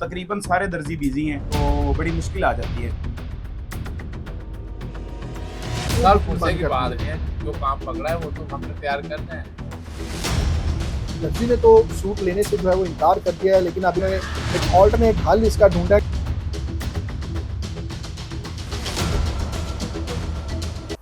तकरीबन सारे दर्जी बिजी हैं तो बड़ी मुश्किल आ जाती है। सर गुस्से की बात नहीं है, जो काम पकड़ा है वो तो हमने तैयार करना है। दर्जी ने तो सूट लेने से जो है वो इनकार कर दिया है, लेकिन अभी उन्होंने एक ऑल्टरनेट हल इसका ढूंढा है।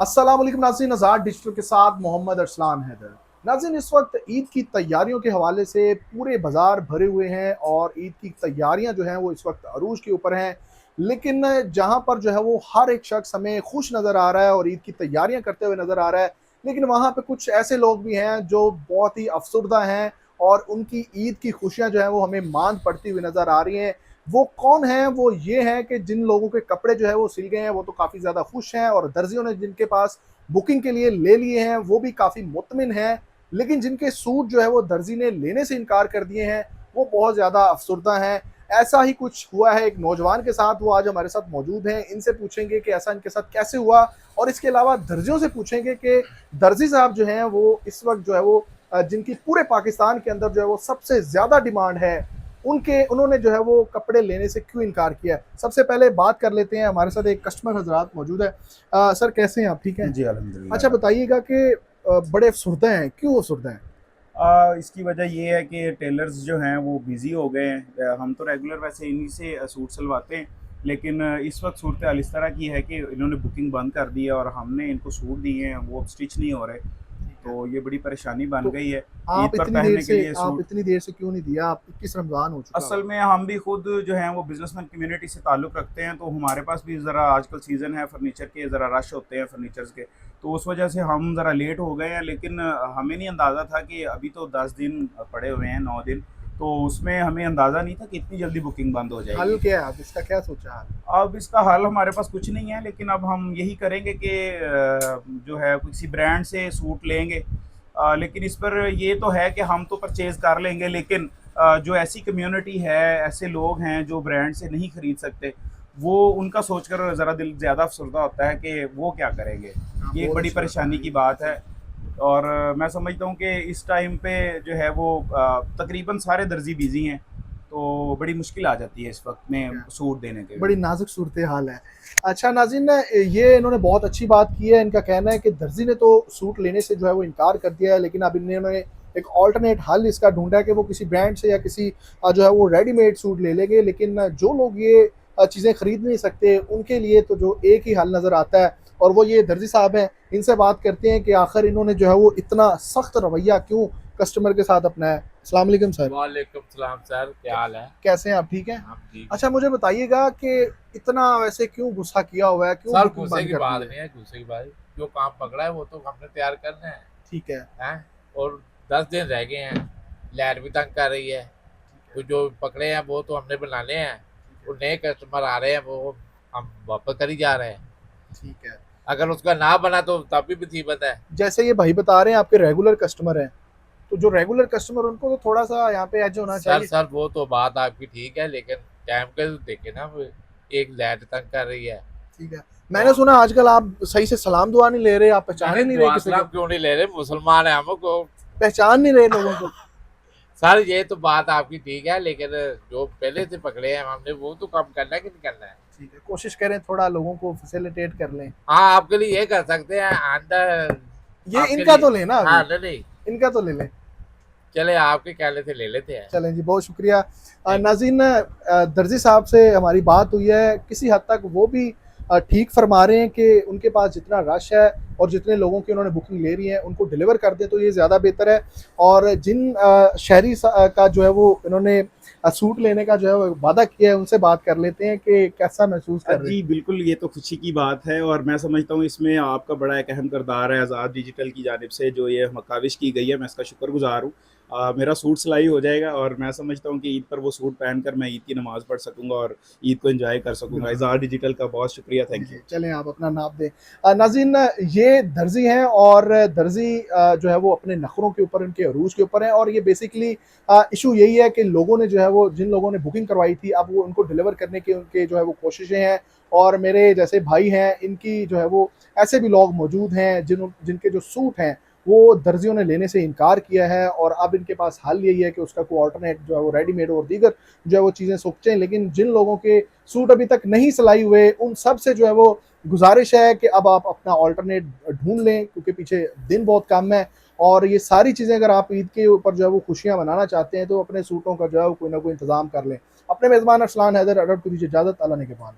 अस्सलाम वालेकुम नाज़रीन, आज़ाद डिजिटल के साथ मोहम्मद अरसलान हैदर। नाज़रीन, इस वक्त ईद की तैयारियों के हवाले से पूरे बाजार भरे हुए हैं और ईद की तैयारियां जो हैं वो इस वक्त अरूज के ऊपर हैं। लेकिन जहां पर जो है वो हर एक शख्स हमें खुश नज़र आ रहा है और ईद की तैयारियां करते हुए नज़र आ रहा है, लेकिन वहां पे कुछ ऐसे लोग भी हैं जो बहुत ही अफसुर्दा हैं और उनकी ईद की खुशियां जो है वो हमें मांद पड़ती हुई नज़र आ रही हैं। वो कौन है? वो ये है कि जिन लोगों के कपड़े जो है वो सिल गए हैं वो तो काफ़ी ज़्यादा खुश हैं, और दर्जियों ने जिनके पास बुकिंग के लिए ले लिए हैं वो भी काफ़ी मुतमिन हैं। लेकिन जिनके सूट जो है वो दर्जी ने लेने से इनकार कर दिए हैं वो बहुत ज़्यादा अफसुर्दा हैं। ऐसा ही कुछ हुआ है एक नौजवान के साथ, वो आज हमारे साथ मौजूद हैं। इनसे पूछेंगे कि ऐसा इनके साथ कैसे हुआ, और इसके अलावा दर्जियों से पूछेंगे कि दर्जी साहब जो हैं वो इस वक्त जो है वो जिनकी पूरे पाकिस्तान के अंदर जो है वो सबसे ज़्यादा डिमांड है, उन्होंने जो है वो कपड़े लेने से क्यों इनकार किया। सबसे पहले बात कर लेते हैं, हमारे साथ एक कस्टमर हजरात मौजूद है। सर कैसे हैं आप? ठीक हैं जी अल्हम्दुलिल्लाह। अच्छा बताइएगा कि बड़े अफसुर्दा हैं, क्यों अफसुर्दा हैं? इसकी वजह ये है कि टेलर्स जो हैं वो बिज़ी हो गए हैं। हम तो रेगुलर वैसे इन्हीं से सूट सिलवाते हैं, लेकिन इस वक्त सूरत हाल इस तरह की है कि इन्होंने बुकिंग बंद कर दी है और हमने इनको सूट दिए हैं, वो अब स्टिच नहीं हो रहे, तो ये बड़ी परेशानी बन तो गई है ईद आप पर इतनी देर पहनने के से लिए सूट। क्यों नहीं दिया? आप 21 रमज़ान हो चुका असल है। में हम भी खुद जो हैं वो बिजनेसमैन कम्युनिटी से ताल्लुक़ रखते हैं, तो हमारे पास भी ज़रा आजकल सीज़न है फर्नीचर के, ज़रा रश होते हैं फर्नीचर्स के, तो उस वजह से हम ज़रा लेट हो गए हैं। लेकिन हमें नहीं अंदाज़ा था कि अभी तो 10 दिन पड़े हुए हैं, 9 दिन, तो उसमें हमें अंदाज़ा नहीं था कि इतनी जल्दी बुकिंग बंद हो हल जाएगी। क्या है? आप इसका क्या सोचा हल? अब इसका हल हमारे पास कुछ नहीं है, लेकिन अब हम यही करेंगे कि जो है किसी ब्रांड से सूट लेंगे। लेकिन इस पर ये तो है कि हम तो परचेज़ कर लेंगे, लेकिन जो ऐसी कम्युनिटी है, ऐसे लोग हैं जो ब्रांड से नहीं खरीद सकते, वो उनका सोचकर ज़रा दिल ज़्यादा अफसरदा होता है कि वो क्या करेंगे। हाँ, ये एक बहुत बड़ी अच्छी बात परेशानी है। की बात है, और मैं समझता हूँ कि इस टाइम पे जो है वो तकरीबन सारे दर्जी बिज़ी हैं, तो बड़ी मुश्किल आ जाती है इस वक्त में सूट देने के बड़ी लिए। नाजुक सूरत हाल है। अच्छा नाज़रीन, ये इन्होंने बहुत अच्छी बात की है। इनका कहना है कि दर्जी ने तो सूट लेने से जो है वो इनकार कर दिया है, लेकिन अब इन्होंने एक ऑल्टरनेट हल इसका ढूंढा है कि वो किसी ब्रांड से या किसी जो है वो रेडीमेड सूट ले लेंगे। लेकिन जो लोग ये चीज़ें खरीद नहीं सकते उनके लिए तो जो एक ही हल नज़र आता है, और वो ये दर्जी साहब हैं। इनसे बात करते हैं कि आखिर इन्होंने जो है वो इतना सख्त रवैया क्यों कस्टमर के साथ अपनाया। अस्सलाम वालेकुम सर। वालेकुम सलाम सर, क्या हाल है? कैसे हैं आप? ठीक हैं? आप ठीक? अच्छा मुझे बताइएगा कि इतना वैसे क्यों गुस्सा किया हुआ है, क्यों सर बुकिंग गुस्से बंद की कर बात दी नहीं है? है, गुस्से की बात, जो काम पकड़ा है वो तो हमने तैयार करना है। ठीक है। हैं? और 10 दिन रह गए हैं, लाइट भी तंग कर रही है, तो जो पकड़े हैं वो तो हमने बनाने हैं। वो नए कस्टमर आ रहे हैं, वो हम वापस कर ही जा रहे हैं। ठीक है। अगर उसका ना बना तो तब भी मुसीबत है। जैसे ये भाई बता रहे हैं आपके रेगुलर कस्टमर हैं, तो जो रेगुलर कस्टमर उनको तो थोड़ा सा यहाँ पे एज होना सर चाहिए। सर वो तो बात आपकी ठीक है, लेकिन टाइम के तो देखे ना, वो एक लाइट तंग कर रही है। ठीक है। मैंने सुना आजकल आप सही से सलाम दुआ नहीं ले रहे, आप पहचान ही नहीं, नहीं रहे दुआ किसी सलाम को, क्यों नहीं ले रहे? मुसलमान है, हमको पहचान नहीं रहे लोगों को। सर ये तो बात आपकी ठीक है, लेकिन जो पहले से पकड़े हैं हमने वो तो कम करना है कि नहीं करना है? ठीक है, कोशिश करें थोड़ा लोगों को फैसिलिटेट कर लें। हाँ, आपके लिए ये कर सकते हैं अंदर, ये आपके इनका लिए। तो लेना अभी, हाँ नहीं, इनका तो ले लें। चले आपके कहने से ले लेते हैं। चलें जी, बहुत शुक्रिया। नाज़रीन, दर्जी साहब से हमारी बात हुई है, किसी हद तक वो भी ठीक फरमा रहे हैं कि उनके पास जितना रश है और जितने लोगों की उन्होंने बुकिंग ले रही है उनको डिलीवर कर दें तो ये ज़्यादा बेहतर है। और जिन शहरी का जो है वो इन्होंने सूट लेने का जो है वो वादा किया है, उनसे बात कर लेते हैं कि कैसा महसूस कर रहे जी हैं। बिल्कुल, ये तो खुशी की बात है, और मैं समझता हूँ इसमें आपका बड़ा एक अहम किरदार है आज़ाद डिजिटल की जानिब से, जो ये काविश की गई है, मैं इसका शुक्रगुजार हूँ। मेरा सूट सिलाई हो जाएगा और मैं समझता हूँ कि ईद पर वो सूट पहनकर मैं ईद की नमाज़ पढ़ सकूँगा और ईद को एंजॉय कर सकूँगा। बिल्कुल। आज़ाद डिजिटल का बहुत शुक्रिया, थैंक यू। चलें आप अपना नाप दें। नाज़रीन, ये दर्जी हैं और दर्जी जो है वो अपने नखरों के ऊपर, उनके अरूज के ऊपर हैं, और ये बेसिकली इशू यही है कि लोगों ने जो है वो, जिन लोगों ने बुकिंग करवाई थी, अब वो उनको डिलीवर करने की उनके जो है वो कोशिशें हैं। और मेरे जैसे भाई हैं, इनकी जो है वो ऐसे भी लोग मौजूद हैं जिनके जो सूट हैं वो दर्जियों ने लेने से इनकार किया है और अब इनके पास हल यही है कि उसका कोई ऑल्टरनेट जो है वो रेडीमेड और दीगर जो है वो चीज़ें सोचें। लेकिन जिन लोगों के सूट अभी तक नहीं सिलाई हुए उन सब से जो है वो गुजारिश है कि अब आप अपना ऑल्टरनेट ढूंढ लें, क्योंकि पीछे दिन बहुत कम है। और ये सारी चीज़ें अगर आप ईद के ऊपर जो है वो खुशियाँ मनाना चाहते हैं तो अपने सूटों का जो है वो कोई ना कोई इंतज़ाम कर लें। अपने मेज़बान अरसलान हैदर अडब को दीजिए इजाज़त। अल्लाह ने के पान।